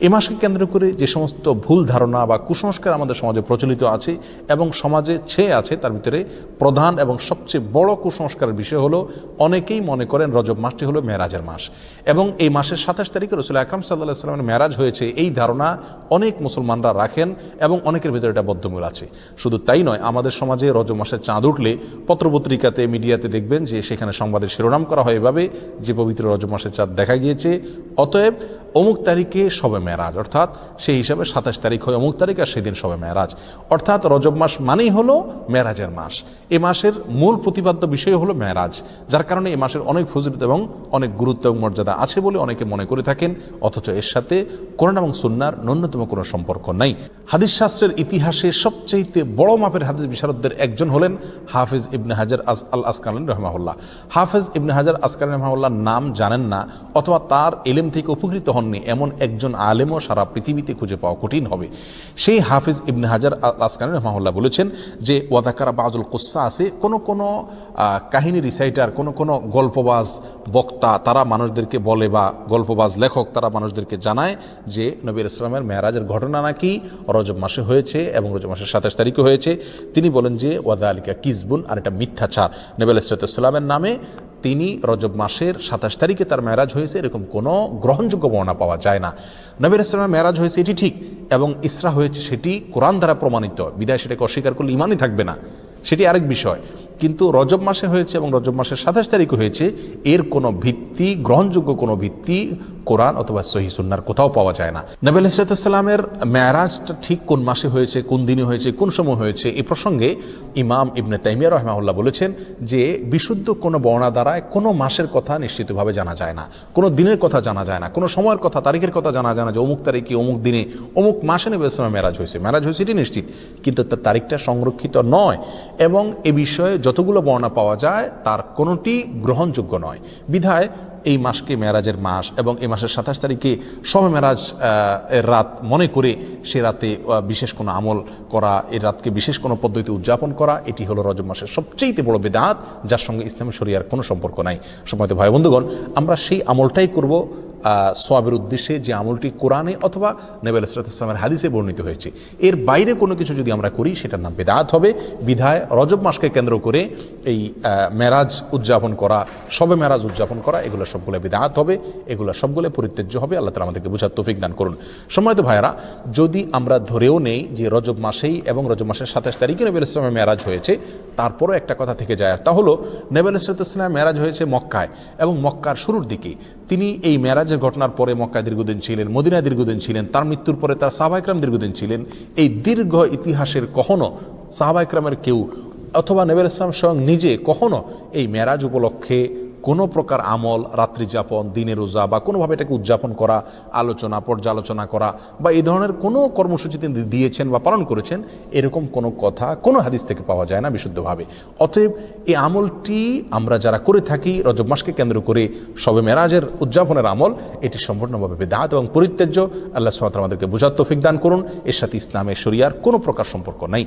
এ মাসকে কেন্দ্র করে যে সমস্ত ভুল ধারণা বা কুসংস্কার আমাদের সমাজে প্রচলিত আছে এবং সমাজে ছেয়ে আছে, তার ভিতরে প্রধান এবং সবচেয়ে বড় কুসংস্কারের বিষয় হলো অনেকেই মনে করেন রজব মাসটি হলো মেরাজের মাস এবং এই মাসের 27 তারিখে রাসূল আকরাম সাল্লাল্লাহু আলাইহি ওয়াসাল্লামের মেরাজ হয়েছে, এই ধারণা অনেক মুসলমানরা রাখেন এবং অনেকের ভিতরে এটা বদ্ধমূল আছে। শুধু তাই নয়, আমাদের সমাজে রজব মাসের চাঁদ উঠলে পত্রপত্রিকাতে, মিডিয়াতে দেখবেন যে সেখানে সংবাদের শিরোনাম করা হয় এভাবে যে পবিত্র রজব মাসের চাঁদ দেখা গিয়েছে, অতএব অমুক তারিখে শবে মেরাজ, অর্থাৎ সেই হিসাবে 27 তারিখ হয় অমুক তারিখ আর সেদিন শবে মেরাজ, অর্থাৎ রজব মাস মানেই হলো মেরাজের মাস। এ মাসের মূল প্রতিপাদ্য বিষয় হলো মেরাজ, যার কারণে এই মাসের অনেক ফজিলত এবং অনেক গুরুত্ব এবং মর্যাদা আছে বলে অনেকে মনে করে থাকেন, অথচ এর সাথে কোরআন এবং সুন্নাহর ন্যূনতম কোনো সম্পর্ক নাই। হাদিস শাস্ত্রের ইতিহাসে সবচেয়ে বড় মাপের হাদিস বিশারদদের একজন হলেন হাফেজ ইবনে হাজার আল আসকালানী রাহিমাহুল্লাহ। হাফেজ ইবনে হাজার আসকালানী রাহিমাহুল্লাহর নাম জানেন না অথবা তার ইলম থেকে উপকৃত হননি এমন একজন আলেমও সারা পৃথিবীতে খুঁজে পাওয়া কঠিন হবে। সেই হাফেজ ইবনে হাজার আল আসকালানী রাহিমাহুল্লাহ বলেছেন যে ওয়াদাকারা বাজুল কুসা আছে, কোন কাহিনী রিসাইটার, কোন গল্পবাজ বক্তা তারা মানুষদেরকে বলে, বা গল্পবাজ লেখক তারা মানুষদেরকে জানায় যে নবী ইসলামের মেরাজের ঘটনা নাকি রজব মাসে হয়েছে এবং রজব মাসের 27 তারিখে হয়েছে। তিনি বলেন যে ওয়াদা আলিকা কিসবুন, আর এটা মিথ্যাচার। নবী ইসলামের নামে তিনি রজব মাসের 27 তারিখে তার মেরাজ হয়েছে এরকম কোনো গ্রহণযোগ্য বর্ণনা পাওয়া যায় না। নবী ইসলামের মেরাজ হয়েছে এটি ঠিক এবং ইসরা হয়েছে সেটি কোরআন দ্বারা প্রমাণিত, বিদায় সেটাকে অস্বীকার করলে ইমানই থাকবে না, সেটি আরেক বিষয়। কিন্তু রজব মাসে হয়েছে এবং রজব মাসের 27 তারিখে হয়েছে, এর কোনো ভিত্তি, গ্রহণযোগ্য কোনো ভিত্তি কোরআন অথবা সহিহ সুন্নাহর কোথাও পাওয়া যায় না। নবী আলাইহিসসালামের মেরাজটা ঠিক কোন মাসে হয়েছে, কোন দিনে হয়েছে, কোন সময় হয়েছে, এই প্রসঙ্গে ইমাম ইবনে তাইমিয়া রাহিমাহুল্লাহ বলেছেন যে বিশুদ্ধ কোনো বর্ণনা দ্বারায় কোনো মাসের কথা নিশ্চিতভাবে জানা যায় না, কোনো দিনের কথা জানা যায় না, কোনো সময়ের কথা, তারিখের কথা জানা যায় না যে অমুক তারিখে অমুক দিনে অমুক মাসে নবী আলাইহিসসালামের মেরাজ হয়েছে এটি নিশ্চিত, কিন্তু তার তারিখটা সংরক্ষিত নয় এবং এ বিষয়ে যতগুলো বর্ণনা পাওয়া যায় তার কোনোটি গ্রহণযোগ্য নয়। বিধায় এই মাসকে মেরাজের মাস এবং এই মাসের 27 তারিখে শবে মেরাজ এর রাত মনে করে সে রাতে বিশেষ কোনো আমল করা, এই রাতকে বিশেষ কোনো পদ্ধতি উদযাপন করা, এটি হলো রজব মাসের সবচেয়ে বড় বিদআত, যার সঙ্গে ইসলামী শরিয়ার কোনো সম্পর্ক নাই। সম্মানিত ভাই বন্ধুগণ, আমরা সেই আমলটাই করব সওয়াবের উদ্দেশ্যে যে আমলটি কোরআনে অথবা নবী আলাইহিসসালামের হাদিসে বর্ণিত হয়েছে। এর বাইরে কোনো কিছু যদি আমরা করি সেটার নাম বিদআত হবে। বিধায় রজব মাসকে কেন্দ্র করে এই মেরাজ উদযাপন করা, শবে মেরাজ উদযাপন করা, এগুলো সবগুলো বিদআত হবে, এগুলো সবগুলো পরিত্যাজ্য হবে। আল্লাহ তাআলা আমাদেরকে বুঝার তৌফিক দান করুন। সম্মানিত ভাইয়েরা, যদি আমরা ধরেও নেই যে রজব মাসেই এবং রজব মাসের 27 তারিখে নবী আলাইহিসসালামের মেরাজ হয়েছে, তারপরও একটা কথা থেকে যায়, তা হলো নবী আলাইহিসসালামের মেরাজ হয়েছে মক্কায় এবং মক্কার শুরুর দিকে। তিনি এই মেরাজের ঘটনার পরে মক্কায় দীর্ঘদিন ছিলেন, মদিনায় দীর্ঘদিন ছিলেন, তার মৃত্যুর পরে তার সাহাবায়ে কেরাম দীর্ঘদিন ছিলেন। এই দীর্ঘ ইতিহাসের কখনো সাহাবায়ে কেরামের কেউ অথবা নবী আলাইহিস সালাম স্বয়ং নিজে কখনো এই মেরাজ উপলক্ষে কোনো প্রকার আমল, রাত্রি যাপন, দিনে রোজা বা কোনোভাবে এটাকে উদযাপন করা, আলোচনা, পর্যালোচনা করা বা এই ধরনের কোনো কর্মসূচি তিনি দিয়েছেন বা পালন করেছেন, এরকম কোনো কথা কোনো হাদিস থেকে পাওয়া যায় না বিশুদ্ধভাবে। অতএব এই আমলটি আমরা যারা করে থাকি রজব মাসকে কেন্দ্র করে শবে মেরাজের উদযাপনের আমল, এটি সম্পূর্ণভাবে বিদআত এবং পরিত্যাজ্য। আল্লাহ সুবহানাহু ওয়া তাআলা আমাদেরকে বুঝার তৌফিক দান করুন। এর সাথে ইসলামের শরিয়ার কোনো প্রকার সম্পর্ক নাই।